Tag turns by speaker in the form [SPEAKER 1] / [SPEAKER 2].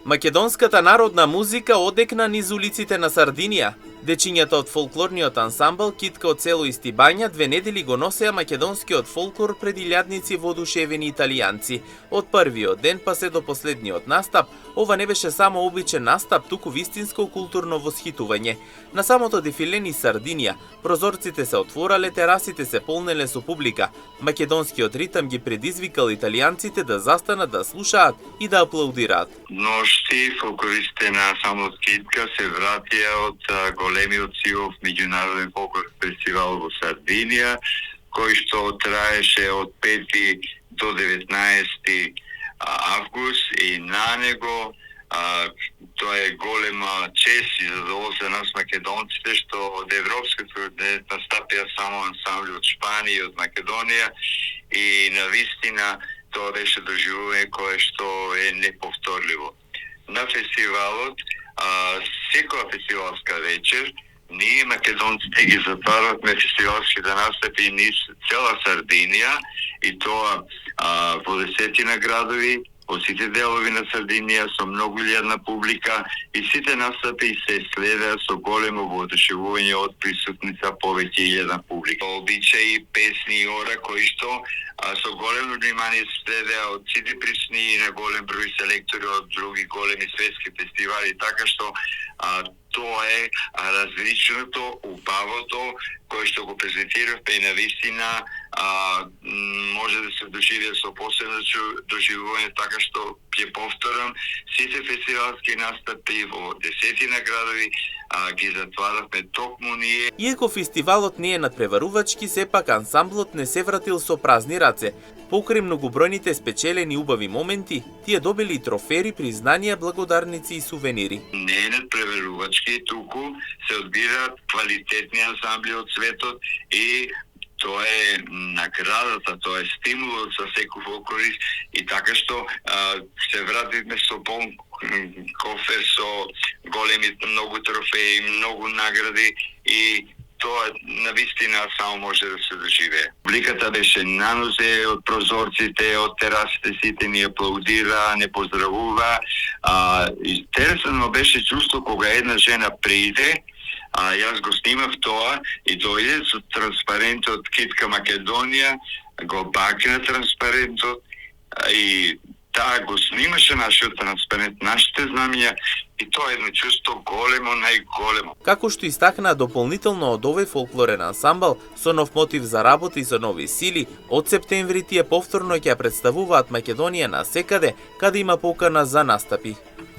[SPEAKER 1] Македонската народна музика одекна низ улиците на Сардинија. Дечињата од фолклорниот ансамбл Китка од село Истибања 2 недели го носеа македонскиот фолклор пред илјадници воодушевени италијанци. Од првиот ден па се до последниот настап, ова не беше само обичен настап, туку вистинско културно восхитување. На самото дефиле низ Сардинија, прозорците се отворале, терасите се полнеле со публика. Македонскиот ритам ги предизвикал италијанците да застанат, да слушаат и да аплаудираат.
[SPEAKER 2] Ношти фолклористите на ансамблот Китка се вратија од големиот силов меѓународен фолклор фестивал во Сардинија, кој што траеше од 5 до 19 август и на него тоа е голема чест и задоволство за нас македонците што од европското настапија само ансамбли од Шпанија и од Македонија и навистина тоа беше доживување кое што е неповторливо. На фестивалот, секоја фестивалска вечер, ние македонците ги затварваме фестивалските настапи низ цела Сардинија и тоа во 10 градови, во сите делови на Сардинија со многу илјадна публика и сите настапи се следеа со големо воодушевување од присутница повеќе илјадна публика. Обичаи, песни и ора кои што со големо внимание се следеа од сите присутни и на голем број селектори од други големи светски фестивали, така што тоа е различното, убавото, кое што го презентиравме и навистина може да се доживее со посебно доживување, така што ќе повторам, сите фестивалски настапи во 10 градови ги затваравме токму ние.
[SPEAKER 1] Иако фестивалот не е надпреварувачки, сепак ансамблот не се вратил со празни раце. Покрај многобројните спечелени убави моменти, тие добили и трофери, признанија, благодарници и сувенири.
[SPEAKER 2] Не е надпреварувачки, туку се одбираат квалитетни ансамбли од светот и тоа е наградата, тоа е стимулот за секој фолклорист и така што се вративме со полн кофер со големи многу трофеи, многу награди и тоа навистина само може да се доживее. Публиката беше на нозе од прозорците, од терасите, сите ни аплаудира, не поздравува. Интересно беше чувство кога една жена приде, јас го снимав тоа и дојде со транспарентот Китка Македонија, го бакна транспарентот и таа го снимаше нашиот транспарент, нашите знамиња и тоа е едно чувство големо, најголемо.
[SPEAKER 1] Како што истакнаа дополнително од овој фолклорен ансамбл, со нов мотив за работа и со нови сили, од септември тие повторно ќе ја представуваат Македонија насекаде каде има покана за настапи.